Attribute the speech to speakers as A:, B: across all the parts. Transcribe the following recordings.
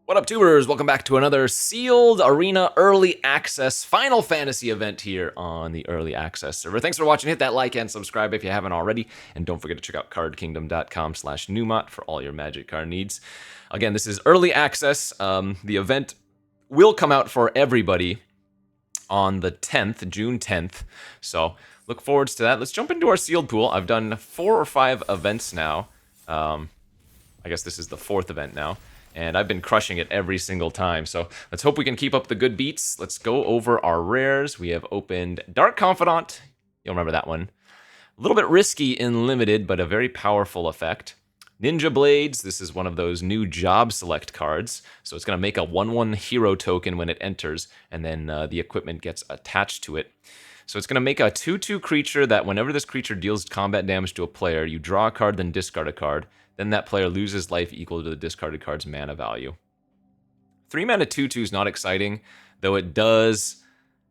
A: What up, tubers? Welcome back to another Sealed Arena Early Access Final Fantasy event here on the Early Access server. Thanks for watching. Hit that like and subscribe if you haven't already. And don't forget to check out cardkingdom.com/Numot for all your magic card needs. Again, this is Early Access. The event will come out for everybody on the 10th, June 10th. So look forward to that. Let's jump into our sealed pool. I've done 4 or 5 events now. I guess this is the 4th event now. And I've been crushing it every single time. So let's hope we can keep up the good beats. Let's go over our rares. We have opened Dark Confidant. You'll remember that one. A little bit risky in limited, but a very powerful effect. Ninja Blades. This is one of those new job select cards. So it's going to make a 1/1 hero token when it enters, and then the equipment gets attached to it. So it's going to make a 2/2 creature that whenever this creature deals combat damage to a player, you draw a card, then discard a card. Then that player loses life equal to the discarded card's mana value. 3 mana 2/2 is not exciting, though it does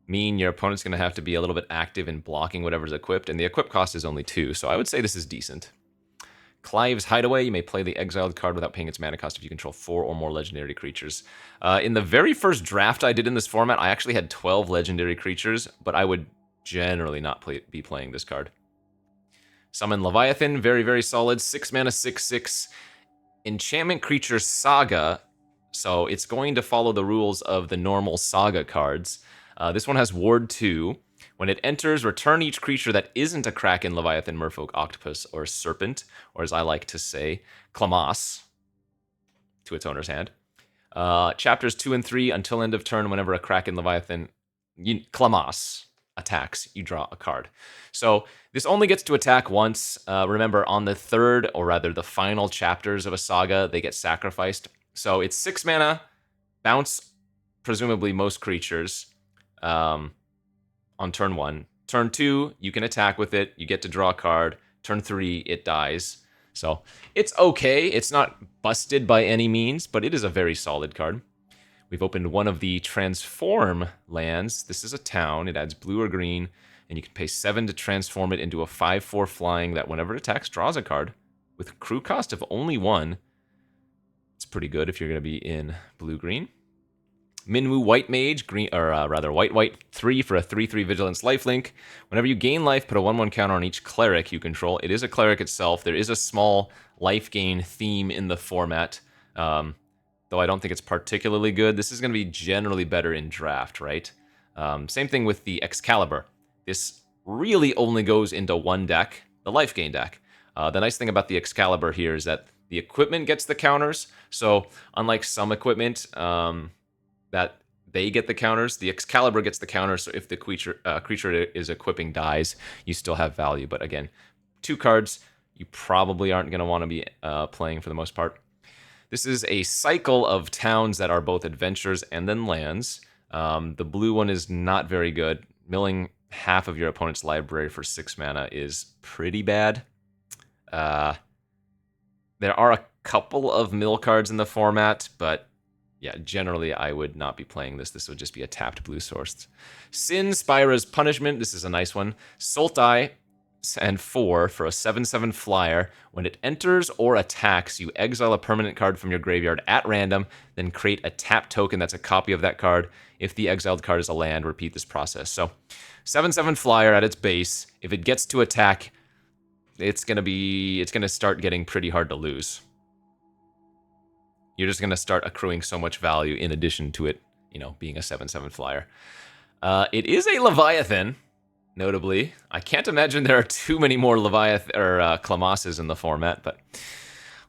A: mean your opponent's going to have to be a little bit active in blocking whatever's equipped, and the equip cost is only 2, so I would say this is decent. Clive's Hideaway. You may play the exiled card without paying its mana cost if you control 4 or more legendary creatures. In the very first draft I did in this format, I actually had 12 legendary creatures, but I would generally not be playing this card. Summon Leviathan, very, very solid. 6 mana, 6/6. Enchantment creature Saga. So it's going to follow the rules of the normal Saga cards. This one has Ward 2. When it enters, return each creature that isn't a Kraken, Leviathan, Merfolk, Octopus, or Serpent, or as I like to say, Klamas, to its owner's hand. Chapters 2 and 3, until end of turn, whenever a Kraken, Leviathan, Klamas attacks, you draw a card. So this only gets to attack once. Remember, on the third, or rather the final chapters of a saga, they get sacrificed. So it's 6 mana, bounce presumably most creatures on turn 1. Turn 2, you can attack with it. You get to draw a card. Turn 3, it dies. So it's okay. It's not busted by any means, but it is a very solid card. We've opened one of the Transform lands. This is a town. It adds blue or green, and you can pay 7 to transform it into a 5/4 flying that whenever it attacks, draws a card. With a crew cost of only 1. It's pretty good if you're going to be in blue-green. Minwu White Mage, green, or rather white 3 for a 3/3 Vigilance lifelink. Whenever you gain life, put a 1/1 counter on each cleric you control. It is a cleric itself. There is a small life gain theme in the format. Though I don't think it's particularly good. This is going to be generally better in draft, right? Same thing with the Excalibur. This really only goes into one deck, the life gain deck. The nice thing about the Excalibur here is that the equipment gets the counters. So unlike some equipment that they get the counters, the Excalibur gets the counters. So if the creature is equipping dies, you still have value. But again, 2 cards you probably aren't going to want to be playing for the most part. This is a cycle of towns that are both adventures and then lands. The blue one is not very good. Milling half of your opponent's library for 6 mana is pretty bad. There are a couple of mill cards in the format, but yeah, generally I would not be playing this. This would just be a tapped blue source. Sin Spira's Punishment. This is a nice one. Sultai and 4 for a 7/7 flyer. When it enters or attacks, you exile a permanent card from your graveyard at random, then create a tap token that's a copy of that card. If the exiled card is a land, repeat this process. So 7/7 flyer at its base. If it gets to attack, it's gonna start getting pretty hard to lose. You're just gonna start accruing so much value in addition to it, being a 7/7 flyer. It is a Leviathan. Notably, I can't imagine there are too many more Leviathan or Klamases in the format, but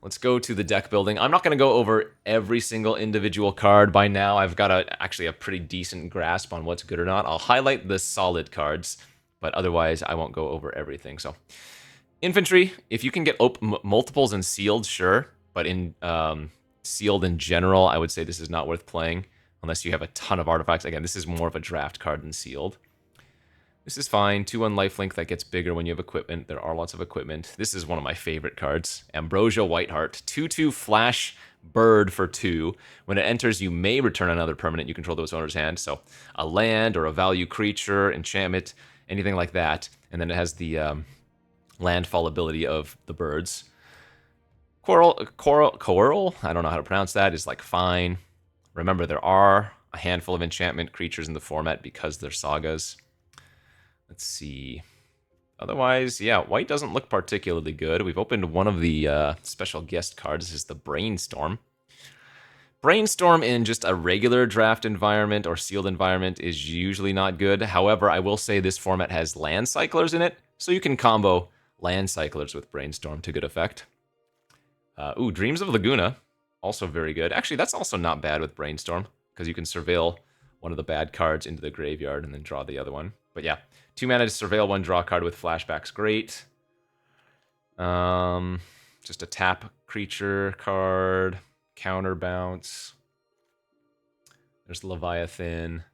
A: let's go to the deck building. I'm not going to go over every single individual card. By now, I've got actually a pretty decent grasp on what's good or not. I'll highlight the solid cards, but otherwise, I won't go over everything. So, infantry, if you can get multiples and sealed, sure, but in sealed in general, I would say this is not worth playing unless you have a ton of artifacts. Again, this is more of a draft card than sealed. This is fine. 2/1 lifelink that gets bigger when you have equipment. There are lots of equipment. This is one of my favorite cards. Ambrosia Whiteheart. 2/2 flash bird for 2. When it enters, you may return another permanent you control to its owner's hand. So a land or a value creature, enchantment, anything like that. And then it has the landfall ability of the birds. Coral, I don't know how to pronounce that, is like fine. Remember, there are a handful of enchantment creatures in the format because they're sagas. Let's see. Otherwise, yeah, white doesn't look particularly good. We've opened one of the special guest cards. This is the Brainstorm. Brainstorm in just a regular draft environment or sealed environment is usually not good. However, I will say this format has land cyclers in it, so you can combo land cyclers with Brainstorm to good effect. Dreams of Laguna, also very good. Actually, that's also not bad with Brainstorm, because you can surveil one of the bad cards into the graveyard and then draw the other one. But yeah, 2 mana to surveil one draw card with flashback's great. Just a tap creature card, counterbounce. There's Leviathan.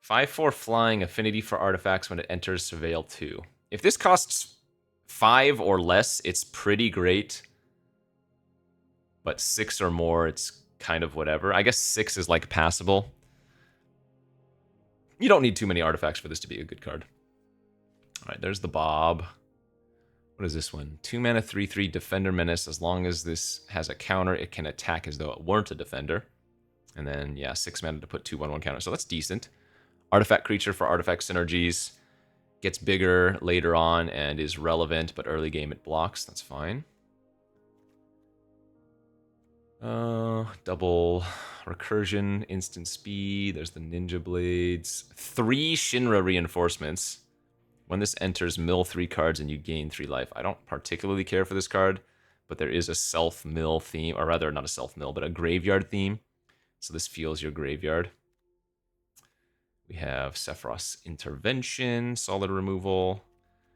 A: 5/4 flying, affinity for artifacts when it enters surveil 2. If this costs 5 or less, it's pretty great. But 6 or more, it's kind of whatever. I guess 6 is like passable. You don't need too many artifacts for this to be a good card. All right, there's the Bob. What is this one? 2 mana, 3/3 Defender Menace. As long as this has a counter, it can attack as though it weren't a defender. And then, yeah, 6 mana to put 2/1/1 counter. So that's decent. Artifact creature for artifact synergies. Gets bigger later on and is relevant, but early game it blocks. That's fine. Double recursion, instant speed. There's the Ninja Blades. 3 Shinra reinforcements. When this enters, mill 3 cards and you gain 3 life. I don't particularly care for this card, but there is a self-mill theme, or rather, not a self-mill, but a graveyard theme. So this feels your graveyard. We have Sephiroth's Intervention, solid removal.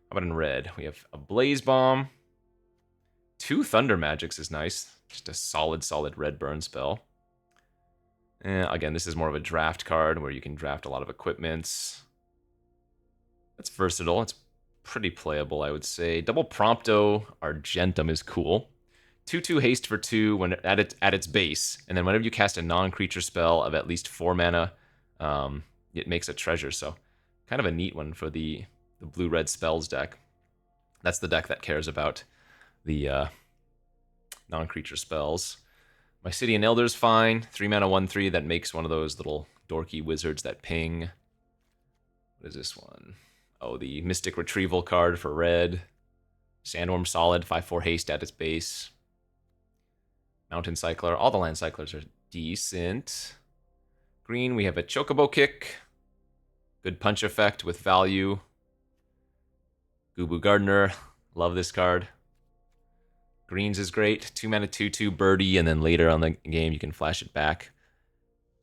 A: How about in red? We have a Blaze Bomb. 2 Thunder Magics is nice. Just a solid red burn spell. Again, this is more of a draft card where you can draft a lot of equipments. That's versatile. It's pretty playable, I would say. Double Prompto Argentum is cool. 2/2 haste for 2 when at its base, and then whenever you cast a non-creature spell of at least 4 mana, it makes a treasure. So, kind of a neat one for the blue-red spells deck. That's the deck that cares about the non-creature spells. My City and Elder's fine. 3 mana, 1/3 that makes one of those little dorky wizards that ping. What is this one? Oh, the Mystic Retrieval card for red. Sandworm solid, 5/4 haste at its base. Mountain Cycler. All the land cyclers are decent. Green, we have a Chocobo Kick. Good punch effect with value. Gubu Gardener. Love this card. Greens is great. 2 mana, 2/2 birdie, and then later on the game you can flash it back.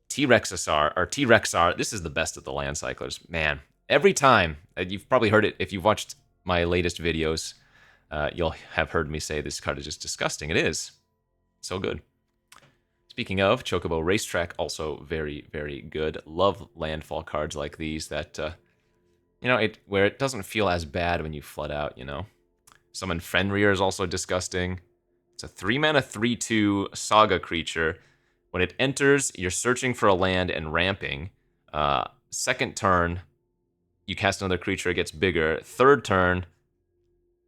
A: T-Rexar. This is the best of the land cyclers. Man, every time, you've probably heard it, if you've watched my latest videos, you'll have heard me say this card is just disgusting. It is. So good. Speaking of, Chocobo Racetrack, also very, very good. Love landfall cards like these that, where it doesn't feel as bad when you flood out, Summon Fenrir is also disgusting. It's a 3 mana, 3/2 saga creature. When it enters, you're searching for a land and ramping. Second turn, you cast another creature, it gets bigger. Third turn,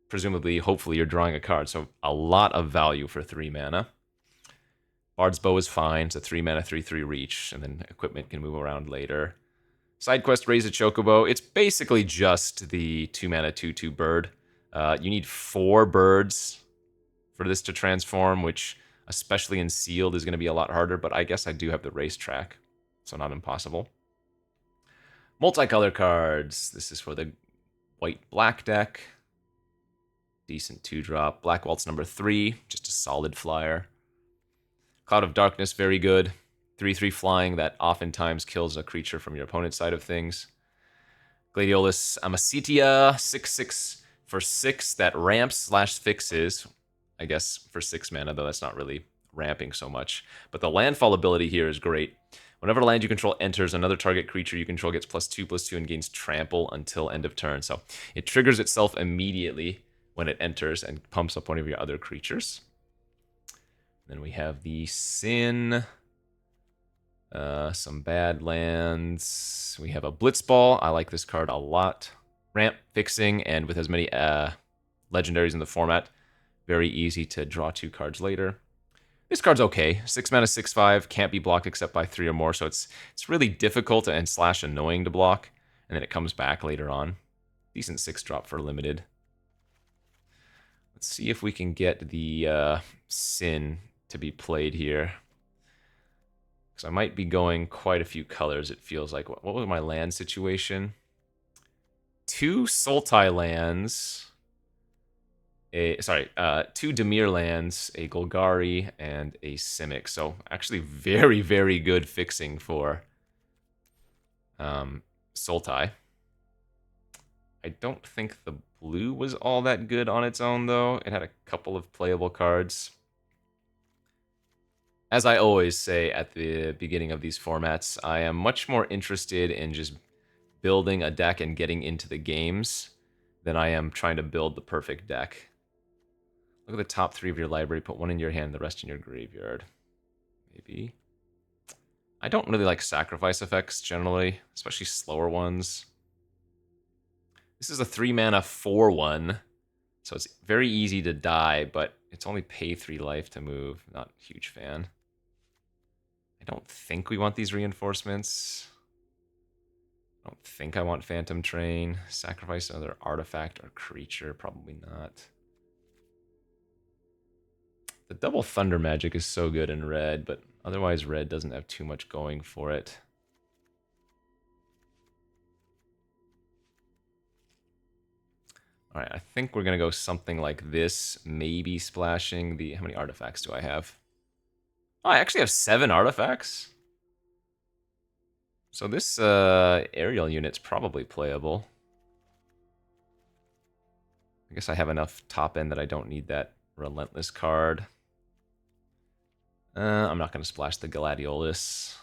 A: presumably, hopefully, you're drawing a card. So a lot of value for 3 mana. Bard's Bow is fine. It's a 3 mana, 3/3 reach, and then equipment can move around later. Side quest, Raise a Chocobo. It's basically just the 2 mana, 2/2 bird. You need 4 birds for this to transform, which, especially in sealed, is going to be a lot harder, but I guess I do have the racetrack, so not impossible. Multicolor cards. This is for the white-black deck. Decent 2-drop. Black Waltz number 3, just a solid flyer. Cloud of Darkness, very good. 3/3 flying that oftentimes kills a creature from your opponent's side of things. Gladiolus Amicitia, 6/6 for 6 that ramps / fixes. I guess for 6 mana, though that's not really ramping so much. But the landfall ability here is great. Whenever land you control enters, another target creature you control gets +2/+2 and gains trample until end of turn. So it triggers itself immediately when it enters and pumps up one of your other creatures. Then we have the Sin. Some bad lands. We have a Blitzball. I like this card a lot. Ramp, fixing, and with as many legendaries in the format, very easy to draw 2 cards later. This card's okay. 6 mana, 6/5, can't be blocked except by 3 or more, so it's really difficult and slash annoying to block, and then it comes back later on. Decent 6-drop for limited. Let's see if we can get the Sin to be played here. Because I might be going quite a few colors, it feels like. What was my land situation? 2 Sultai lands. Two Dimir lands, a Golgari, and a Simic. So actually very, very good fixing for Sultai. I don't think the blue was all that good on its own, though. It had a couple of playable cards. As I always say at the beginning of these formats, I am much more interested in just building a deck and getting into the games than I am trying to build the perfect deck. Look at the top 3 of your library, put 1 in your hand, the rest in your graveyard. Maybe. I don't really like sacrifice effects generally, especially slower ones. This is a 3 mana 4/1, so it's very easy to die, but it's only pay 3 life to move. Not a huge fan. I don't think we want these reinforcements. I don't think I want Phantom Train. Sacrifice another artifact or creature, probably not. The double Thunder Magic is so good in red, but otherwise red doesn't have too much going for it. Alright, I think we're going to go something like this, maybe splashing the... How many artifacts do I have? Oh, I actually have 7 artifacts. So this aerial unit's probably playable. I guess I have enough top end that I don't need that Relentless card. I'm not going to splash the Gladiolus.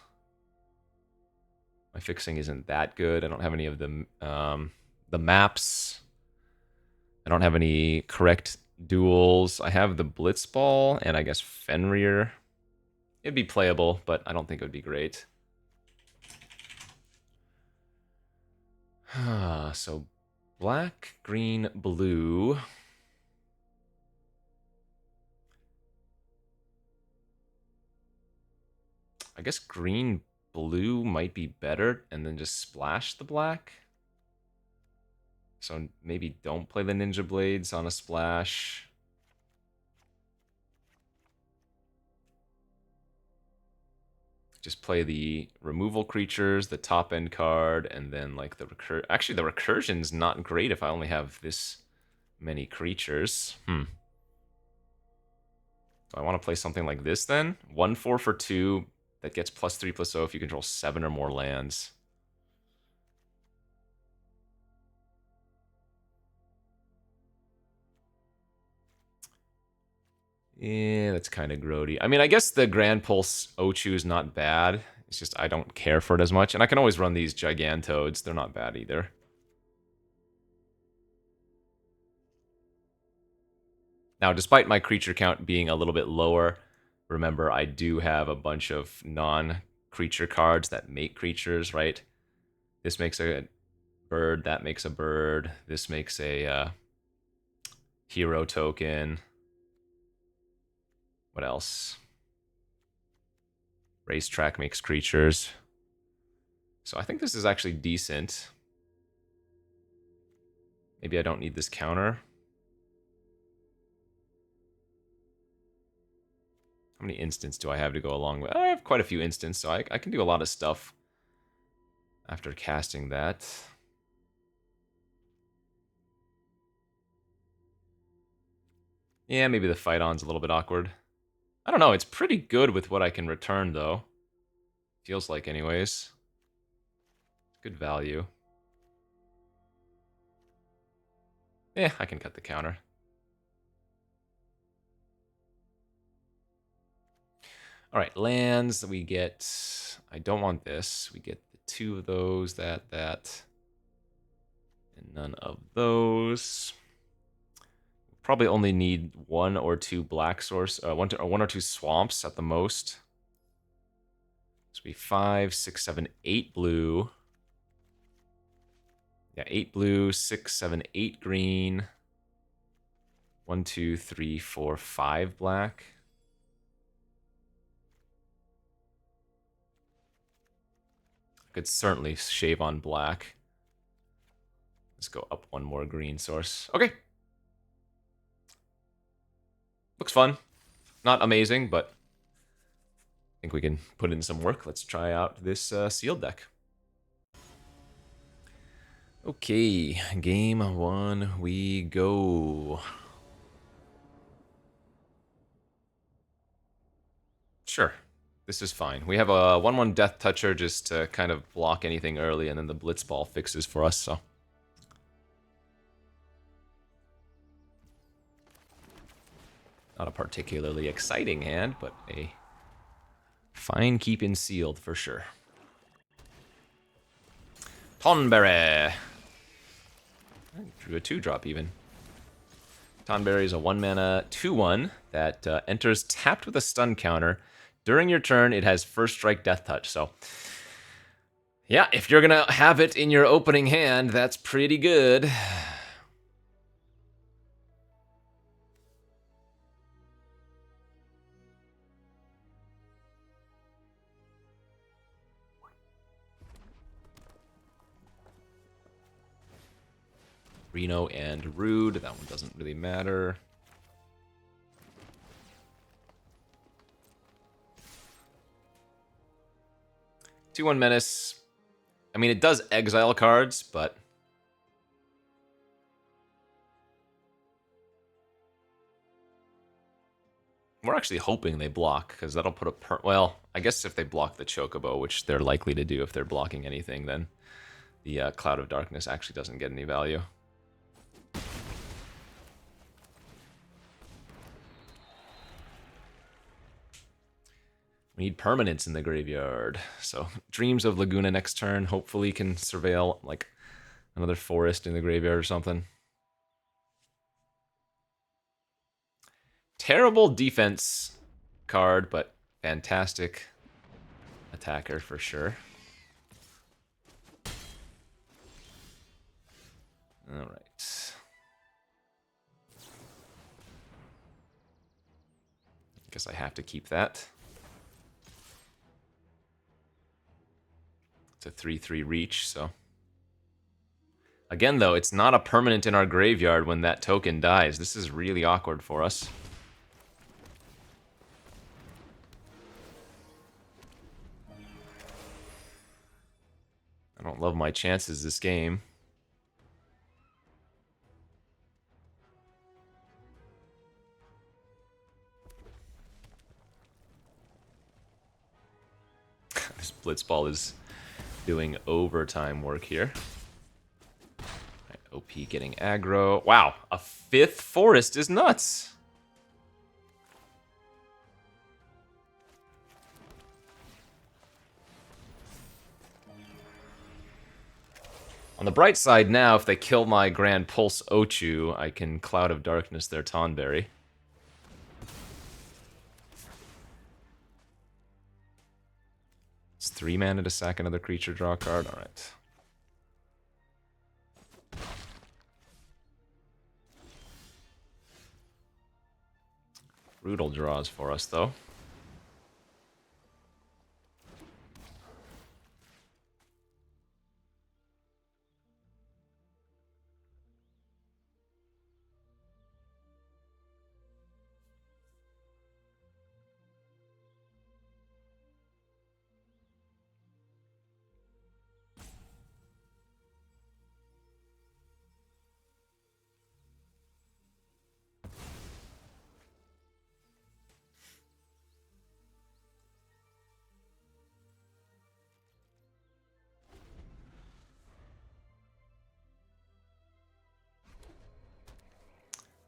A: My fixing isn't that good. I don't have any of the maps. I don't have any correct duels. I have the Blitzball and I guess Fenrir. It'd be playable, but I don't think it would be great. So black, green, blue. I guess green, blue might be better, and then just splash the black. So maybe don't play the Ninja Blades on a splash. Just play the removal creatures, the top end card, and then like the Actually, the recursion's not great if I only have this many creatures. Do I want to play something like this then? 1/4 for 2 that gets +3/+0 if you control 7 or more lands. Yeah, that's kind of grody. I mean, I guess the Grand Pulse Ochu is not bad. It's just I don't care for it as much. And I can always run these Gigantoads. They're not bad either. Now, despite my creature count being a little bit lower, remember, I do have a bunch of non-creature cards that make creatures, right? This makes a bird, that makes a bird. This makes a hero token. What else? Racetrack makes creatures. So I think this is actually decent. Maybe I don't need this counter. How many instants do I have to go along with? I have quite a few instants, so I can do a lot of stuff after casting that. Yeah, maybe the fight on's a little bit awkward. I don't know, it's pretty good with what I can return, though. Feels like, anyways. Good value. Yeah, I can cut the counter. Alright, lands, we get... I don't want this. We get the 2 of those, that, and none of those. Probably only need 1 or 2 black source, one or two swamps at the most. So be 5, 6, 7, 8 blue. Yeah, 8 blue, 6, 7, 8 green. 1, 2, 3, 4, 5 black. Could certainly shave on black. Let's go up one more green source. Okay. Looks fun. Not amazing, but I think we can put in some work. Let's try out this sealed deck. Okay, game 1 we go. Sure, this is fine. We have a 1/1 Death Toucher just to kind of block anything early, and then the Blitzball fixes for us, so. Not a particularly exciting hand, but a fine keeping sealed for sure. Tonberry. Drew a 2-drop even. Tonberry is a 1-mana 2/1 that enters tapped with a stun counter. During your turn, it has first strike death touch. So, yeah, if you're going to have it in your opening hand, that's pretty good. Reno and Rude, that one doesn't really matter. Two-one Menace. I mean, it does exile cards, but we're actually hoping they block, because that'll put a well, I guess if they block the Chocobo, which they're likely to do if they're blocking anything, then the Cloud of Darkness actually doesn't get any value. We need permanents in the graveyard. So Dreams of Laguna next turn hopefully can surveil like another forest in the graveyard or something. Terrible defense card, but fantastic attacker for sure. All right. Guess I have to keep that. It's a 3/3 reach, so. Again, though, it's not a permanent in our graveyard when that token dies. This is really awkward for us. I don't love my chances this game. This Blitzball is doing overtime work here. Right, OP getting aggro. Wow, a 5th forest is nuts. On the bright side now, if they kill my Grand Pulse Ochu, I can Cloud of Darkness their Tonberry. It's 3 mana to sack another creature, draw a card. Alright. Brutal draws for us, though.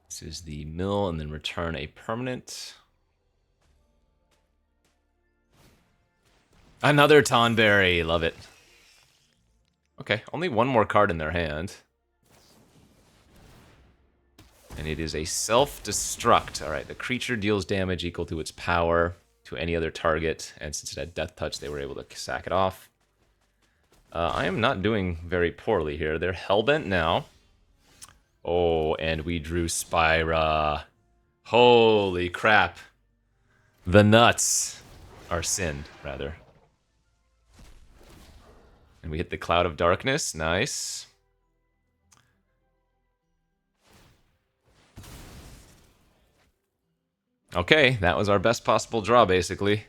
A: This is the mill, and then return a permanent. Another Tonberry, love it. Okay, only one more card in their hand. And it is a self-destruct. Alright, the creature deals damage equal to its power to any other target, and since it had Death Touch, they were able to sack it off. I am not doing very poorly here. They're Hellbent now. Oh, and we drew Spyra. Holy crap. The nuts are sinned, rather. And we hit the Cloud of Darkness. Nice. Okay, that was our best possible draw, basically.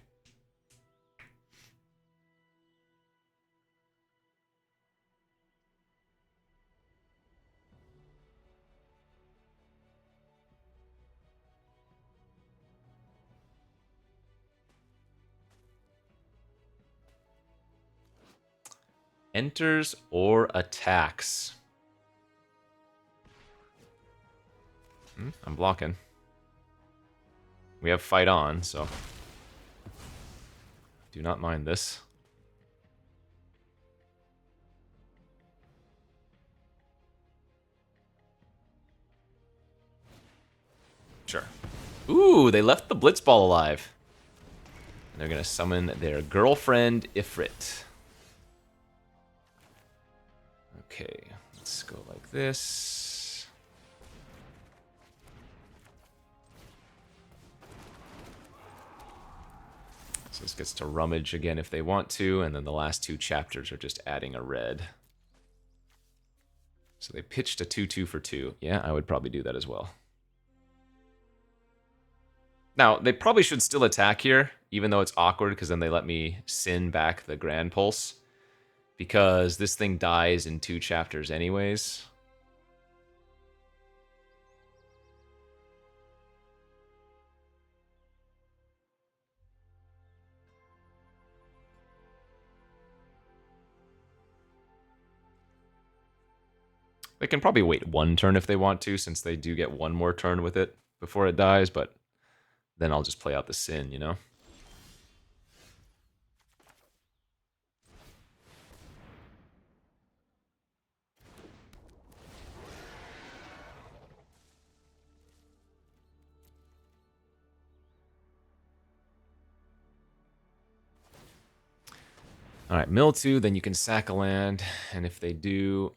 A: Enters or attacks. I'm blocking. We have fight on, so do not mind this. Sure. Ooh, they left the Blitzball alive. And they're going to summon their girlfriend, Ifrit. Okay, let's go like this. So this gets to rummage again if they want to, and then the last two chapters are just adding a red. So they pitched a 2/2 for 2. Yeah, I would probably do that as well. Now, they probably should still attack here, even though it's awkward, because then they let me sin back the Grand Pulse. Because this thing dies in 2 chapters anyways. They can probably wait 1 turn if they want to, since they do get 1 more turn with it before it dies, but then I'll just play out the sin, you know? Alright, mill 2, then you can sack a land, and if they do...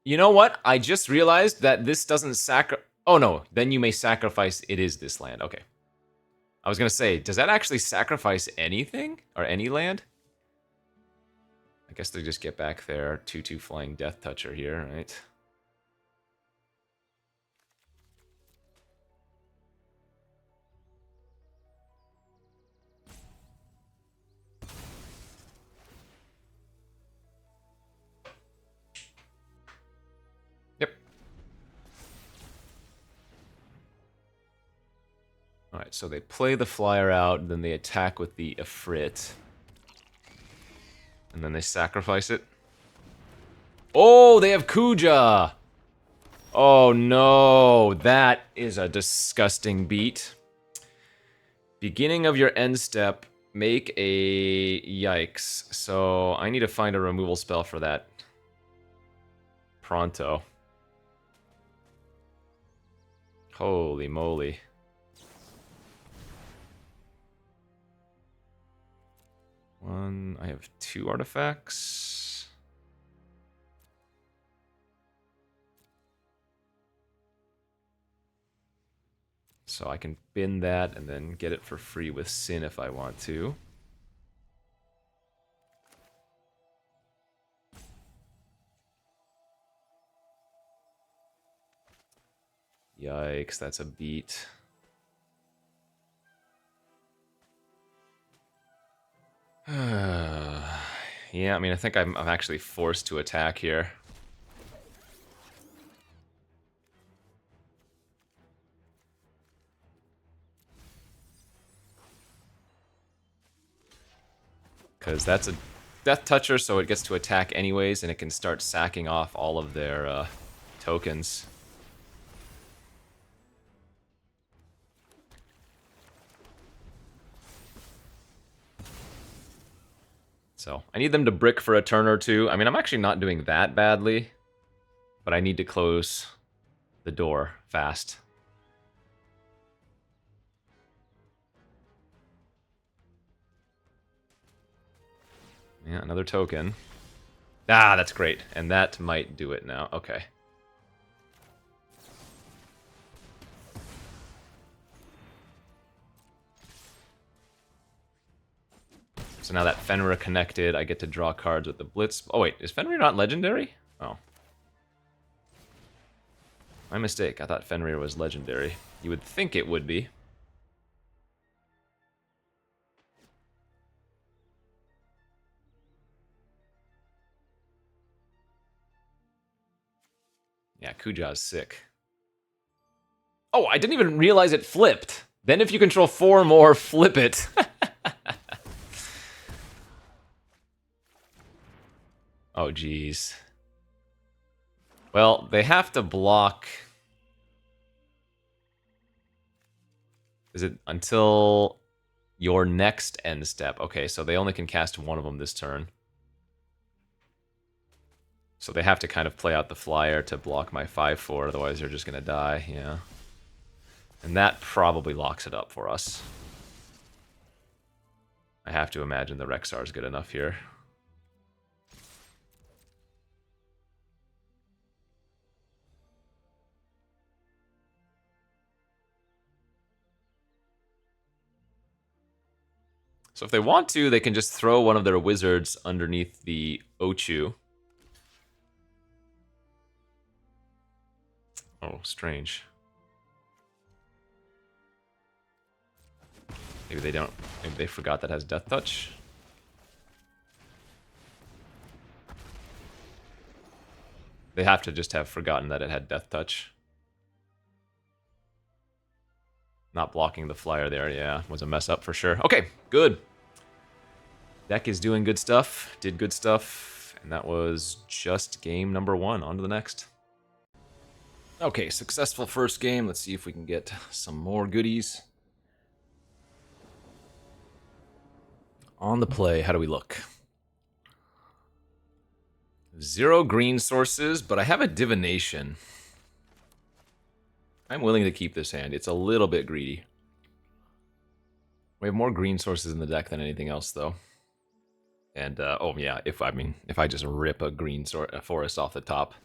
A: You know what? I just realized that this doesn't Oh no, then you may sacrifice, it is this land, okay. I was gonna say, does that actually sacrifice anything? Or any land? I guess they just get back their 2/2 flying Death Toucher here, right? Yep. Alright, so they play the flyer out, then they attack with the Ifrit. And then they sacrifice it. Oh, they have Kuja! Oh no, that is a disgusting beat. Beginning of your end step, make a yikes. So I need to find a removal spell for that. Pronto. Holy moly. I have 2 artifacts. So I can bin that and then get it for free with Sin if I want to. Yikes, that's a beat. Yeah, I mean, I think I'm actually forced to attack here. Because that's a Death Toucher, so it gets to attack anyways, and it can start sacking off all of their tokens. So, I need them to brick for a turn or 2. I mean, I'm actually not doing that badly, but I need to close the door fast. Yeah, another token. Ah, that's great. And that might do it now. Okay. So now that Fenrir connected, I get to draw cards with the Blitz. Oh wait, is Fenrir not legendary? Oh. My mistake, I thought Fenrir was legendary. You would think it would be. Yeah, Kuja's sick. Oh, I didn't even realize it flipped. Then if you control 4 more, flip it. Oh, geez. Well, they have to block... Is it until your next end step? Okay, so they only can cast one of them this turn. So they have to kind of play out the flyer to block my 5/4, otherwise they're just going to die, yeah. And that probably locks it up for us. I have to imagine the Rexar is good enough here. So if they want to, they can just throw one of their wizards underneath the Ochu. Oh, strange. Maybe they don't. Maybe they forgot that has Death Touch. They have to just have forgotten that it had Death Touch. Not blocking the flyer there, yeah, was a mess up for sure. Okay, good. Deck is doing good stuff, did good stuff, and that was just game number 1. On to the next. Okay, successful first game. Let's see if we can get some more goodies. On the play, how do we look? 0 green sources, but I have a divination. I'm willing to keep this hand. It's a little bit greedy. We have more green sources in the deck than anything else, though. And, oh yeah, if I just rip a green forest off the top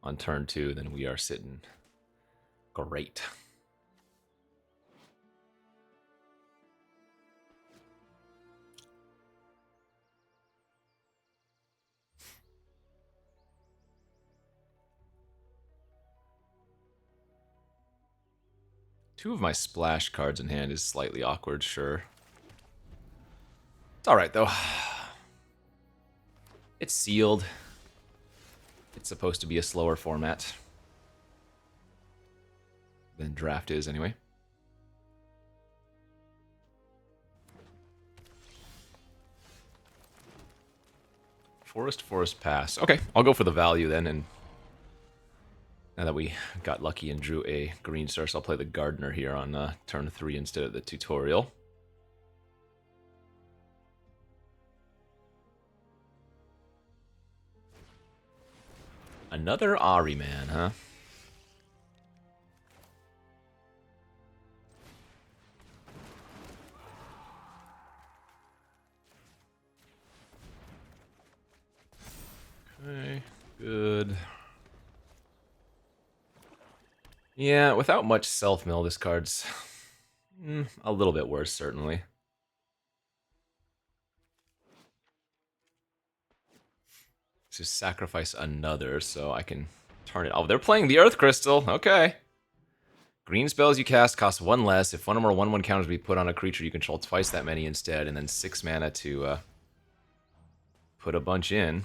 A: on turn 2, then we are sitting great. Two of my splash cards in hand is slightly awkward, sure. It's alright, though. It's sealed. It's supposed to be a slower format than draft is, anyway. Forest pass. Okay, I'll go for the value then, and now that we got lucky and drew a green source, I'll play the Gardener here on turn 3 instead of the tutorial. Another Ari man, huh? Okay, good. Yeah, without much self-mill, this card's a little bit worse, certainly. Just sacrifice another so I can turn it. Oh, they're playing the Earth Crystal. Okay. Green spells you cast cost 1 less. If one or more 1/1 counters be put on a creature, you control twice that many instead, and then 6 mana to put a bunch in.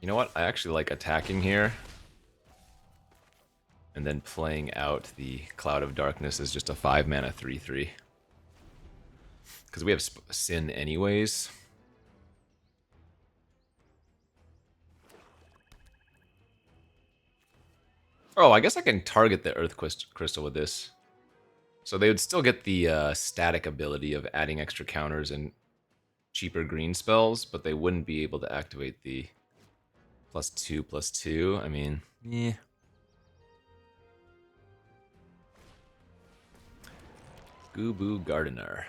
A: You know what? I actually like attacking here. And then playing out the Cloud of Darkness as just a 5 mana 3/3. Because we have Sin anyways. Oh, I guess I can target the Earth Crystal with this. So they would still get the static ability of adding extra counters and cheaper green spells, but they wouldn't be able to activate the +2/+2. I mean, yeah. Gooboo Gardener.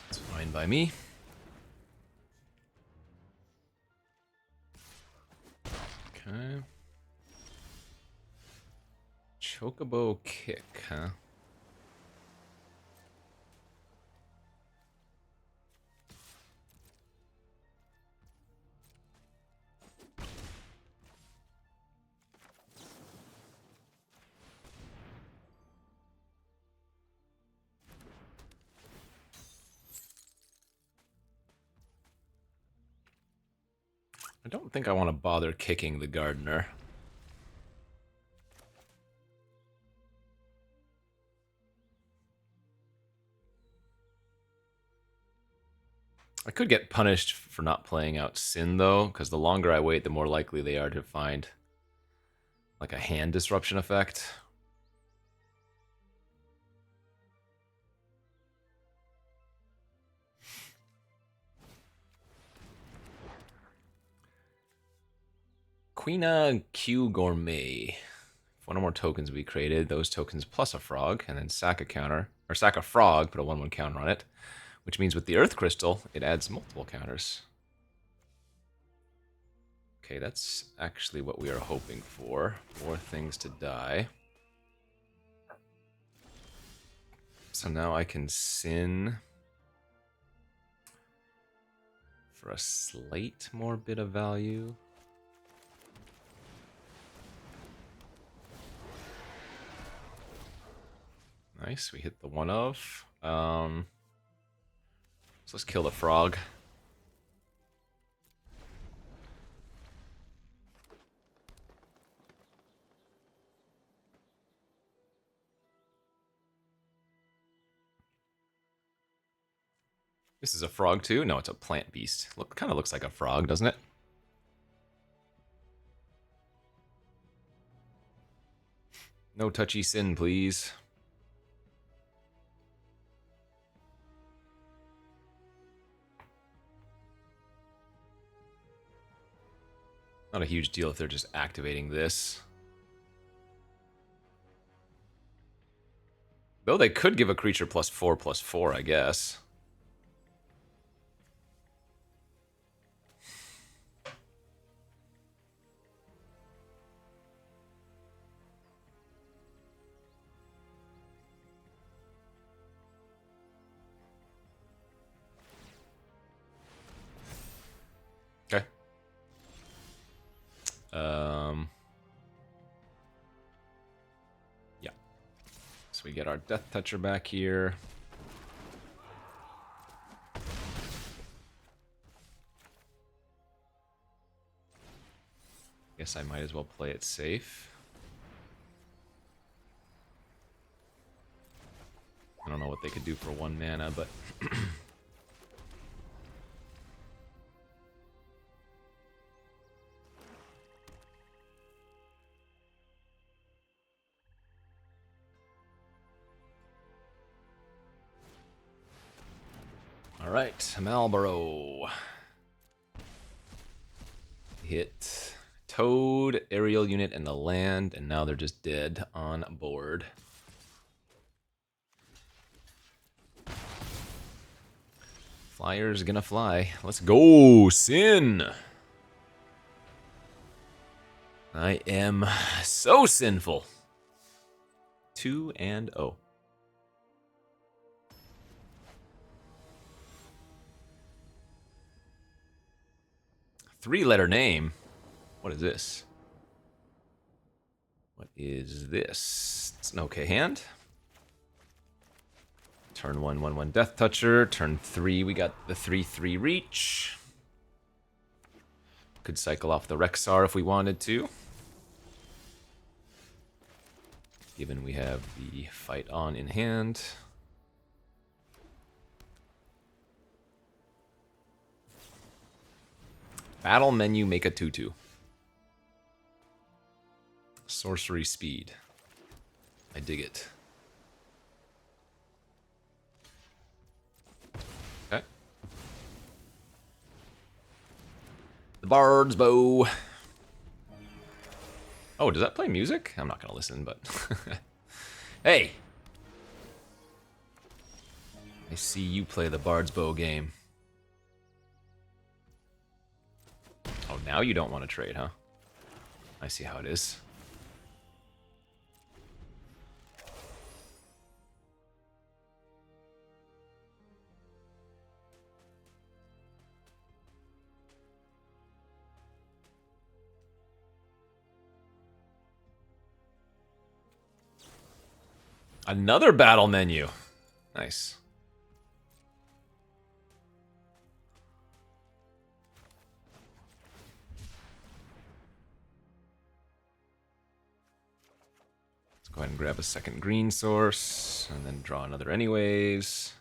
A: That's fine by me. Okay. Chocobo Kick, huh? I don't think I want to bother kicking the gardener. I could get punished for not playing out Sin, though, because the longer I wait, the more likely they are to find like a hand disruption effect. Queena Q Gourmet. If one or more tokens be created, those tokens plus a frog, and then sack a counter, or sack a frog, put a 1/1 counter on it, which means with the Earth Crystal, it adds multiple counters. Okay, that's actually what we are hoping for. More things to die. So now I can Sin for a slight more bit of value. Nice, we hit the one of. So let's kill the frog. This is a frog too? No, it's a plant beast. Kind of looks like a frog, doesn't it? No touchy Sin, please. Not a huge deal if they're just activating this. Though they could give a creature +4/+4, I guess. Okay. Yeah. So we get our Death Toucher back here. Guess I might as well play it safe. I don't know what they could do for 1 mana, but... Alright, Malboro. Hit Toad, Aerial Unit, and the land, and now they're just dead on board. Flyer's gonna fly. Let's go, Sin! I am so sinful. 2-0. 3-letter name? What is this? What is this? It's an okay hand. Turn 1, 1/1 Death Toucher. Turn 3, we got the 3/3 reach. Could cycle off the Rexar if we wanted to. Given we have the fight on in hand. Battle menu, make a 2/2. Sorcery speed. I dig it. Okay. The Bard's Bow. Oh, does that play music? I'm not gonna listen, but... Hey! I see you play the Bard's Bow game. Oh, now you don't want to trade, huh? I see how it is. Another battle menu. Nice. Let's go ahead and grab a second green source, and then draw another anyways.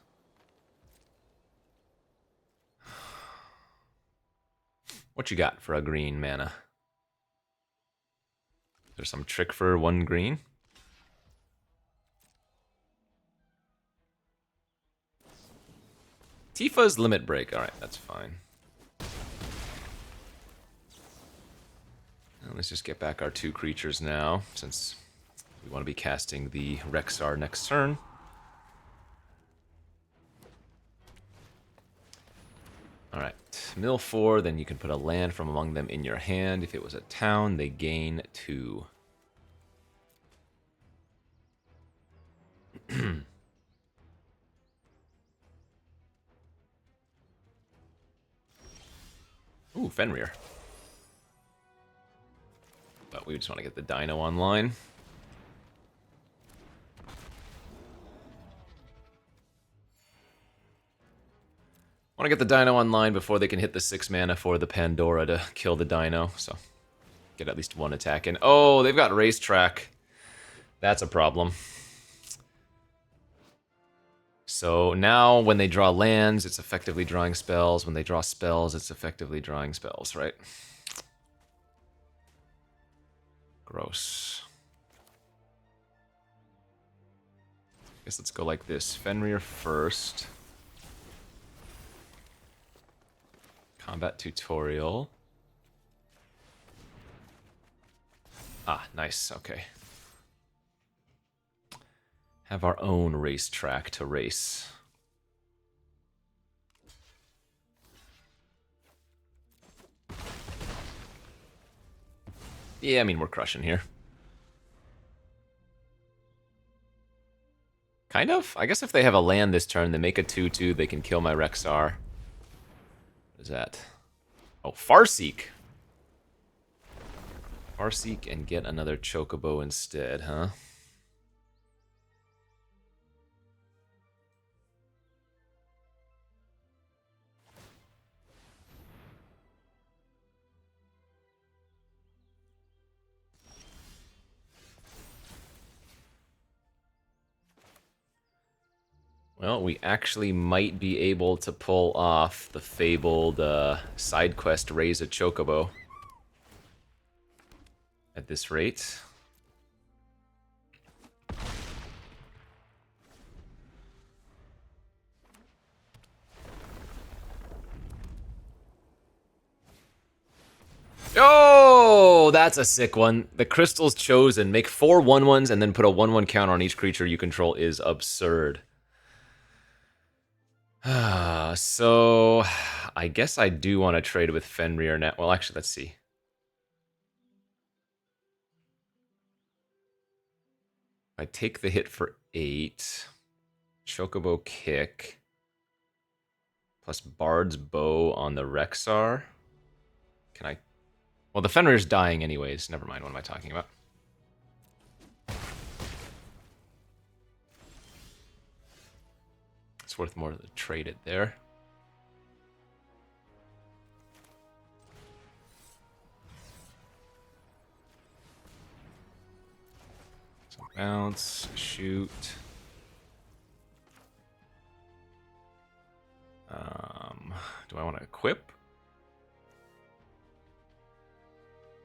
A: What you got for a green mana? There's some trick for 1 green. Tifa's limit break. Alright, that's fine. Now let's just get back our 2 creatures now, since we want to be casting the Rexar next turn. Alright, mill 4, then you can put a land from among them in your hand. If it was a town, they gain 2. Ooh, Fenrir. But we just want to get the Dino online. Want to get the Dino online before they can hit the 6 mana for the Pandora to kill the Dino, so get at least 1 attack in. Oh, they've got Racetrack. That's a problem. So now when they draw lands, it's effectively drawing spells. When they draw spells, it's effectively drawing spells, right? Gross. Guess let's go like this. Fenrir first. Combat tutorial. Ah, nice, okay. Have our own racetrack to race. Yeah, I mean, we're crushing here. Kind of? I guess if they have a land this turn, they make a 2/2, they can kill my Rexar. What is that? Oh, Farseek. Farseek and get another Chocobo instead, huh? Well, we actually might be able to pull off the fabled side quest Raise a Chocobo at this rate. Oh, that's a sick one. The Crystal's Chosen. Make 4 1/1s and then put a 1/1 counter on each creature you control is absurd. So, I guess I do want to trade with Fenrir now. Well, actually, let's see. I take the hit for 8. Chocobo Kick. Plus Bard's Bow on the Rexar. Can I... Well, the Fenrir's dying anyways. Never mind, what am I talking about? It's worth more to trade it there. So bounce, shoot. Do I want to equip?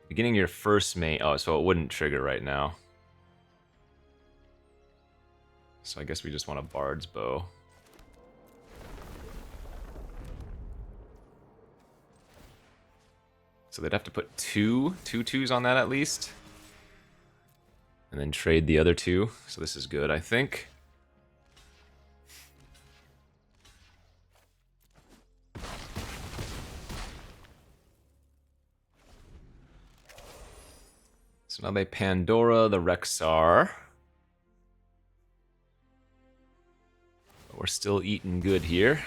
A: Beginning your first main... Oh, so it wouldn't trigger right now. So I guess we just want a Bard's Bow. So they'd have to put 2 2/2s on that at least. And then trade the other 2. So this is good, I think. So now they Pandora the Rexar. But we're still eating good here.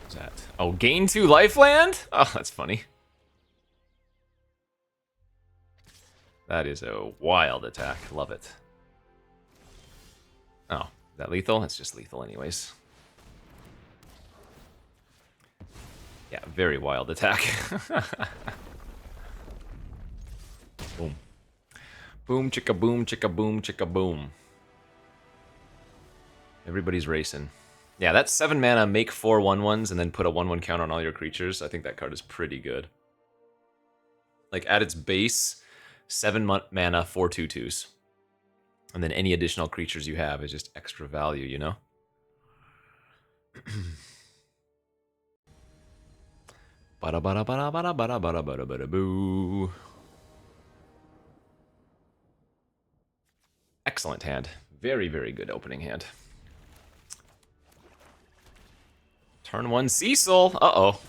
A: What's that? Oh, gain 2 lifeland? Oh, that's funny. That is a wild attack. Love it. Oh, is that lethal? It's just lethal anyways. Yeah, very wild attack. Boom. Boom, chicka boom, chicka boom, chicka boom. Everybody's racing. Yeah, that's 7 mana, make 4 1/1s, and then put a 1/1 counter on all your creatures. I think that card is pretty good. Like, at its base, 7 mana, 4 2/2s. And then any additional creatures you have is just extra value, you know? Bada bada bada bada bada bada bada bada boo. Excellent hand. Very, very good opening hand. Turn 1 Cecil. Uh-oh.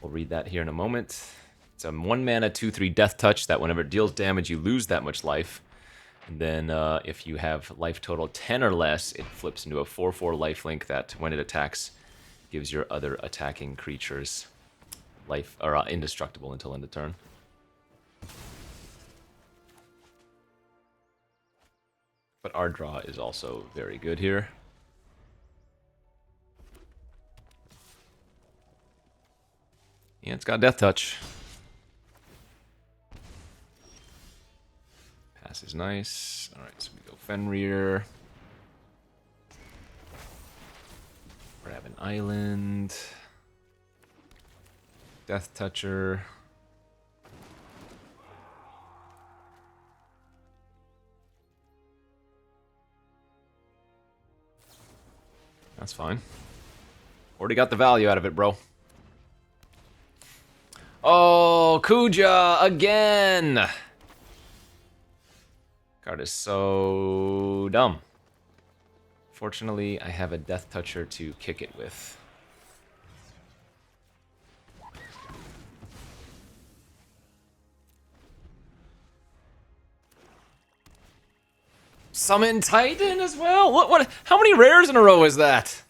A: We'll read that here in a moment. It's a 1 mana 2/3 Death Touch that whenever it deals damage, you lose that much life. And then if you have life total 10 or less, it flips into a 4/4 lifelink that, when it attacks, gives your other attacking creatures life or indestructible until end of turn. But our draw is also very good here. Yeah, it's got Death Touch. Pass is nice. Alright, so we go Fenrir. Grab an island. Death Toucher. That's fine. Already got the value out of it, bro. Oh, Kuja again! Card is so dumb. Fortunately, I have a Death Toucher to kick it with. Summon Titan as well? What? How many rares in a row is that?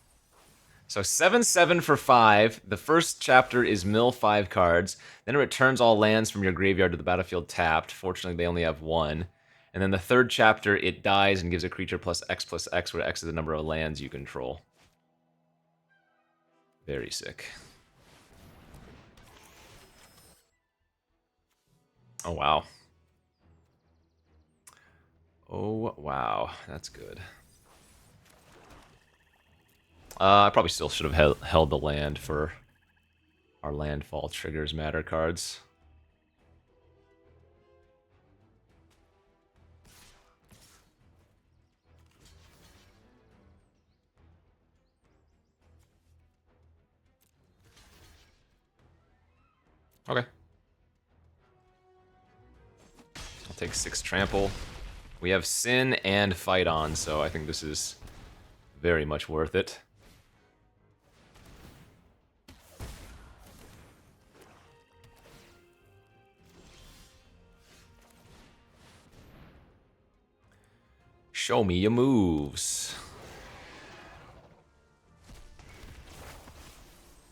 A: So 7/7 for 5. The first chapter is mill 5 cards. Then it returns all lands from your graveyard to the battlefield tapped. Fortunately, they only have 1. And then the third chapter, it dies and gives a creature +X, where X is the number of lands you control. Very sick. Oh, wow. Oh, wow. That's good. I probably still should have held the land for our landfall triggers matter cards. Okay. I'll take 6 trample. We have Sin and Fight On, so I think this is very much worth it. Show me your moves.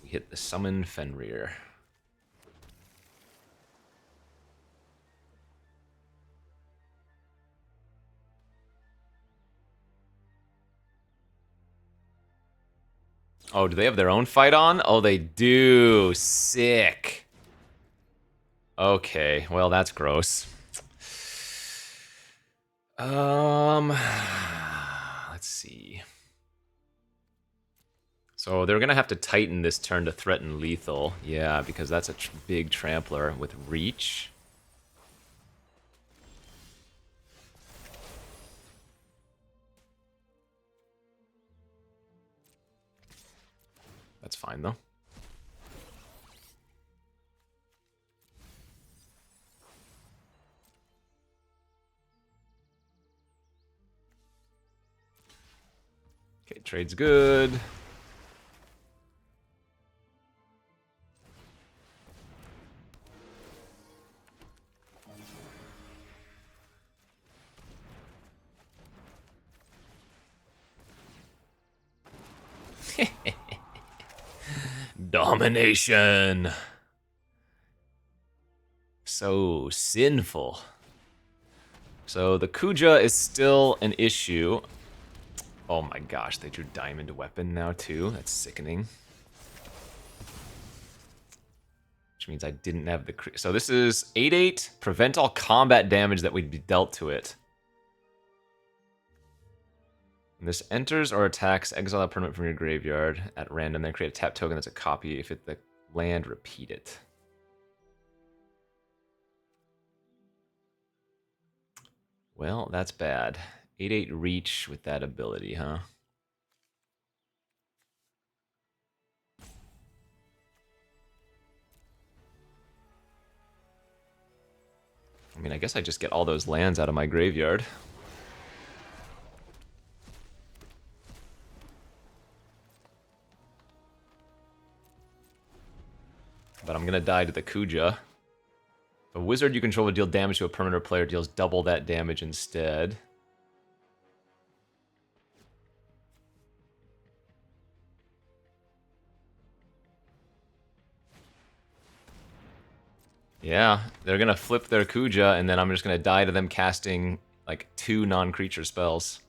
A: We hit the Summon Fenrir. Oh, do they have their own Fight On? Oh, they do. Sick. Okay, well, that's gross. Let's see. So they're gonna have to tighten this turn to threaten lethal. Yeah, because that's a big trampler with reach. That's fine though. Okay, trade's good. Domination. So sinful. So the Kuja is still an issue. Oh my gosh, they drew Diamond Weapon now too. That's sickening. Which means I didn't have the... So this is 8/8. Prevent all combat damage that would be dealt to it. When this enters or attacks, exile a permanent from your graveyard at random, then create a tap token that's a copy. If it's the land, repeat it. Well, that's bad. 8/8 reach with that ability, huh? I mean, I guess I just get all those lands out of my graveyard. But I'm gonna die to the Kuja. A wizard you control would deal damage to a permanent player, deals double that damage instead. Yeah, they're gonna flip their Kuja, and then I'm just gonna die to them casting like 2 non-creature spells.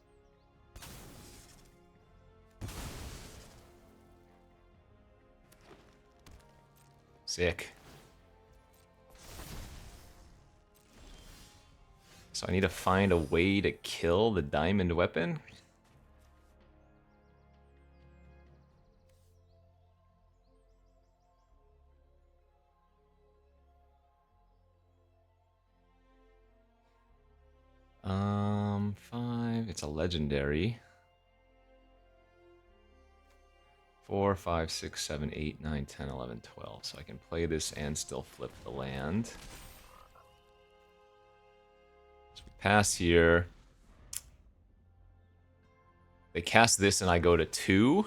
A: Sick. So I need to find a way to kill the Diamond Weapon. Five. It's a legendary. 4, 5, 6, 7, 8, 9, 10, 11, 12. So I can play this and still flip the land. So we pass here. They cast this and I go to 2.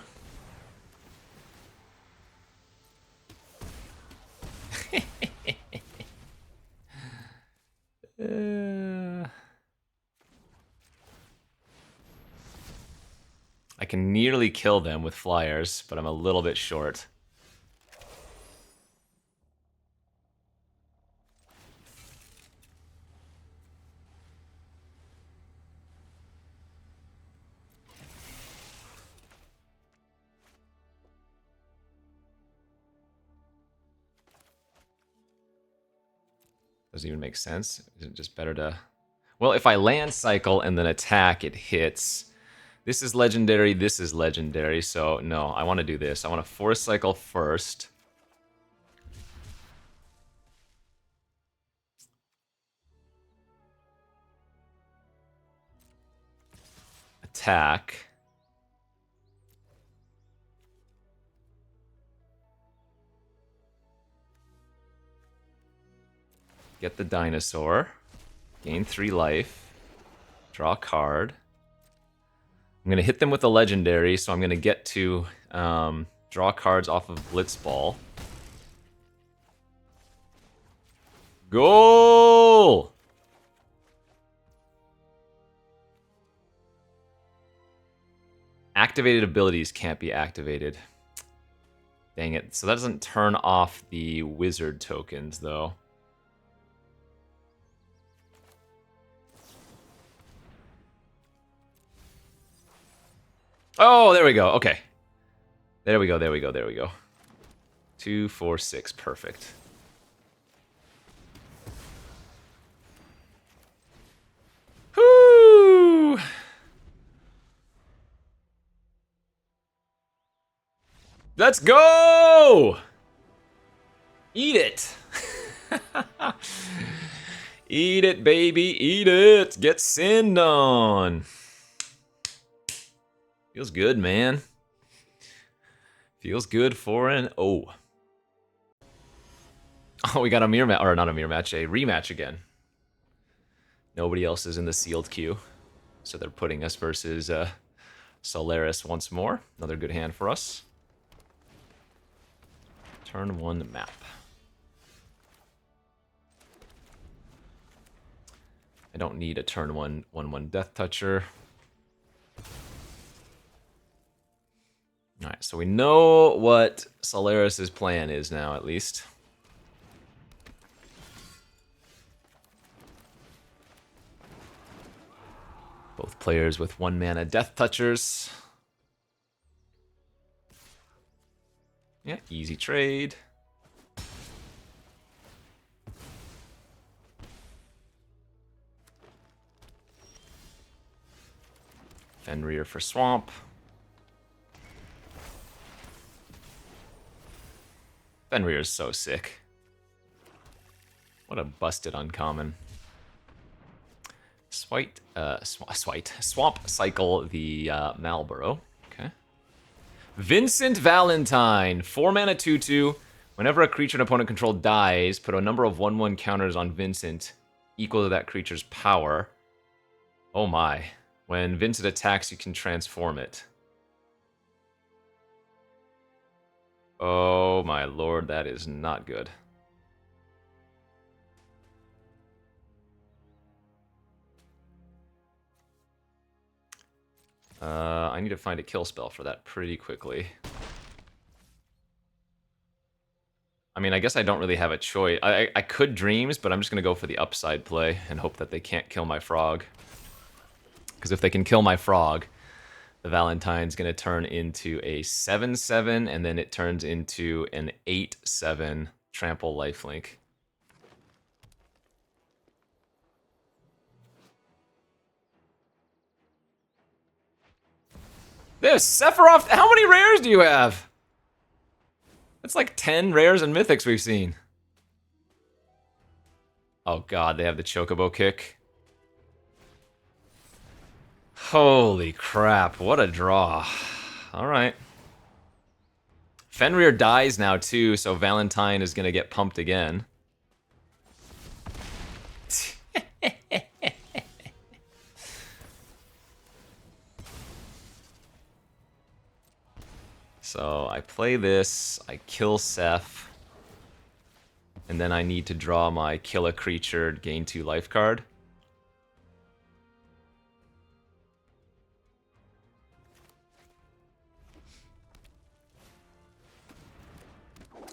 A: I can nearly kill them with flyers, but I'm a little bit short. Doesn't even make sense. Isn't it just better to... Well, if I land cycle and then attack, it hits. This is legendary, so no, I want to do this. I want to force cycle first. Attack. Get the dinosaur. Gain 3 life. Draw a card. I'm going to hit them with a legendary, so I'm going to get to draw cards off of Blitzball. Goal! Activated abilities can't be activated. Dang it. So that doesn't turn off the wizard tokens, though. Oh, there we go. Okay. There we go. 2, 4, 6. Perfect. Whoo! Let's go! Eat it! Eat it, baby, eat it! Get sinned on! Feels good, man. Feels good for an O. Oh, we got a mirror match, or not a mirror match, a rematch again. Nobody else is in the sealed queue, so they're putting us versus Solaris once more. Another good hand for us. Turn 1 map. I don't need a turn 1/1 Death Toucher. Alright, so we know what Solaris' plan is now, at least. Both players with 1 mana Death Touchers. Yeah, easy trade. Fenrir for Swamp. Fenrir is so sick. What a busted uncommon. Swamp Cycle the Malboro. Okay. Vincent Valentine. 4 mana 2/2. Whenever a creature an opponent controlled dies, put a number of 1/1 counters on Vincent equal to that creature's power. Oh my. When Vincent attacks, you can transform it. Oh my lord, that is not good. I need to find a kill spell for that pretty quickly. I mean, I guess I don't really have a choice. I could Dreams, but I'm just going to go for the upside play and hope that they can't kill my frog. Because if they can kill my frog, the Valentine's going to turn into a 7/7, and then it turns into an 8/7 trample lifelink. There's Sephiroth. How many rares do you have? That's like 10 rares and mythics we've seen. Oh god, they have the Chocobo kick. Holy crap, what a draw. Alright. Fenrir dies now too, so Valentine is gonna get pumped again. So I play this, I kill Seth, and then I need to draw my kill a creature, gain 2 life card.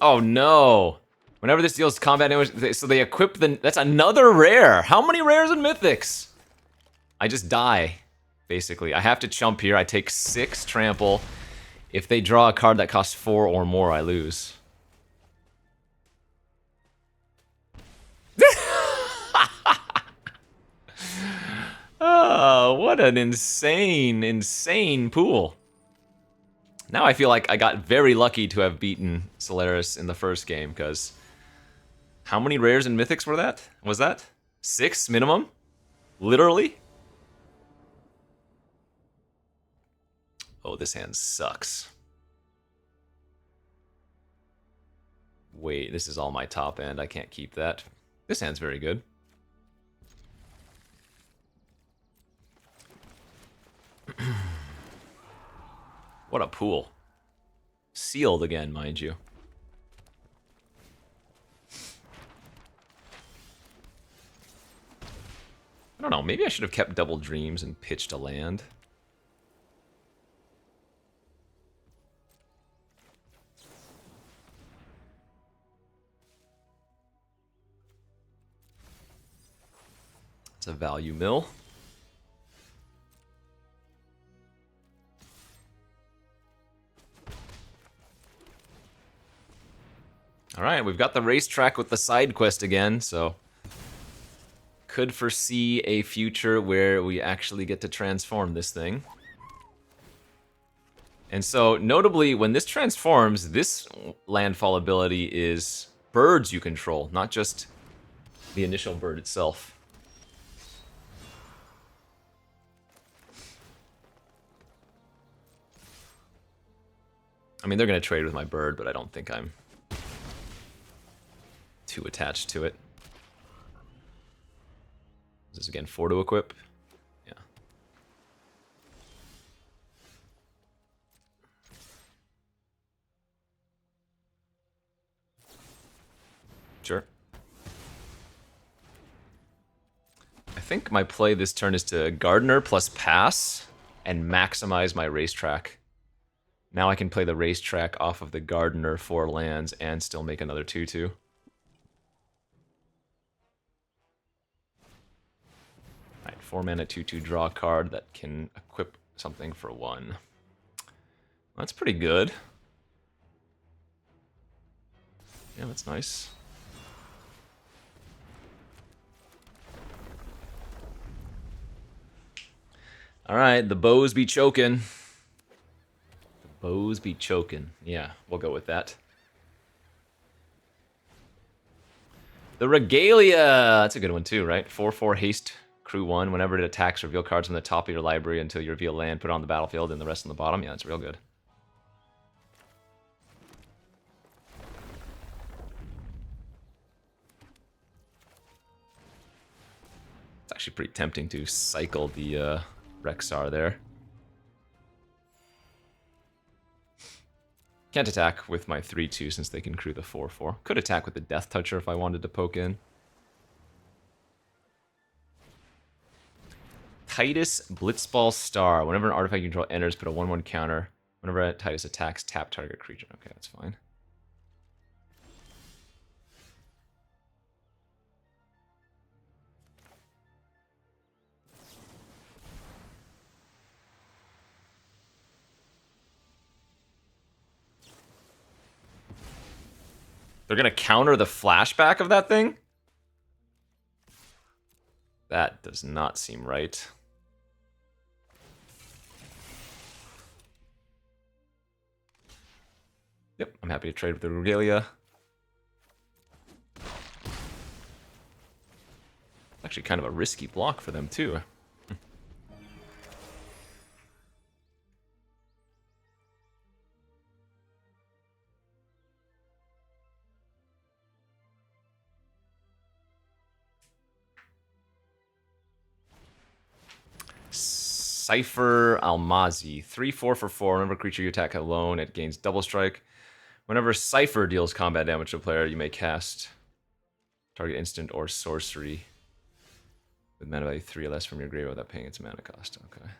A: Oh no! Whenever this deals combat damage, so they equip the... That's another rare! How many rares and mythics? I just die, basically. I have to chump here, I take 6 trample. If they draw a card that costs 4 or more, I lose. Oh, what an insane, insane pool. Now I feel like I got very lucky to have beaten Solaris in the first game, because... How many rares and mythics were that? Was that? 6 minimum? Literally? Oh, this hand sucks. Wait, this is all my top end. I can't keep that. This hand's very good. What a pool. Sealed again, mind you. I don't know, maybe I should have kept Double Dreams and pitched a land. It's a value mill. Alright, we've got the racetrack with the side quest again, so... Could foresee a future where we actually get to transform this thing. And so, notably, when this transforms, this landfall ability is birds you control, not just the initial bird itself. I mean, they're going to trade with my bird, but I don't think I'm too attached to it. Is this again 4 to equip? Yeah. Sure. I think my play this turn is to Gardener plus pass and maximize my racetrack. Now I can play the racetrack off of the Gardener 4 lands and still make another 2/2. 4 mana 2/2 draw a card that can equip something for 1. That's pretty good. Yeah, that's nice. Alright, the bows be choking. The bows be choking. Yeah, we'll go with that. The Regalia! That's a good one too, right? 4/4 haste, crew 1. Whenever it attacks, reveal cards from the top of your library until you reveal land, put it on the battlefield, and the rest on the bottom. Yeah, that's real good. It's actually pretty tempting to cycle the Rexar there. Can't attack with my 3/2 since they can crew the 4/4. Could attack with the Death Toucher if I wanted to poke in. Titus Blitzball Star. Whenever an artifact you control enters, put a 1/1 counter. Whenever Titus attacks, tap target creature. Okay, that's fine. They're gonna counter the flashback of that thing? That does not seem right. Yep, I'm happy to trade with the Regalia. Actually kind of a risky block for them too. Cypher Almazi. 3/4 for 4. Whenever creature you attack alone, it gains double strike. Whenever Cypher deals combat damage to a player, you may cast target instant or sorcery with mana value 3 or less from your grave without paying its mana cost. Okay.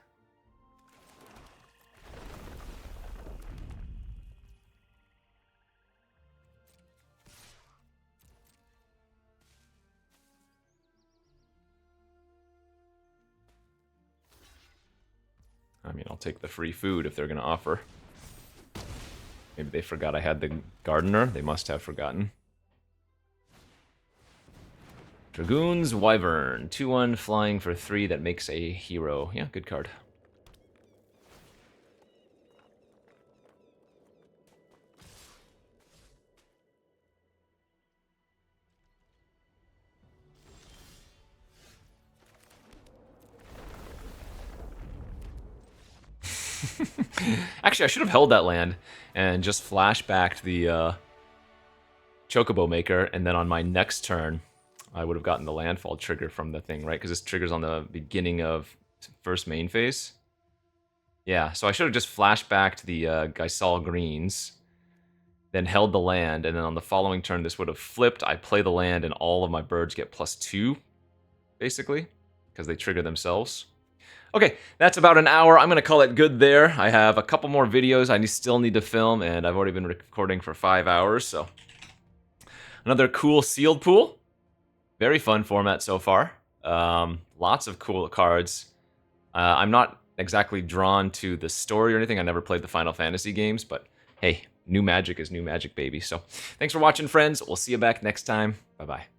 A: I mean, I'll take the free food if they're going to offer. Maybe they forgot I had the Gardener. They must have forgotten. Dragoon's Wyvern. 2/1 flying for 3 that makes a hero. Yeah, good card. Actually, I should have held that land and just flashbacked the Chocobo Maker, and then on my next turn, I would have gotten the landfall trigger from the thing, right? Because this triggers on the beginning of first main phase. Yeah, so I should have just flashbacked the Geisal Greens, then held the land, and then on the following turn, this would have flipped. I play the land, and all of my birds get +2, basically, because they trigger themselves. Okay, that's about an hour. I'm going to call it good there. I have a couple more videos I still need to film, and I've already been recording for 5 hours, so. Another cool sealed pool. Very fun format so far. Lots of cool cards. I'm not exactly drawn to the story or anything. I never played the Final Fantasy games, but hey, new magic is new magic, baby. So thanks for watching, friends. We'll see you back next time. Bye-bye.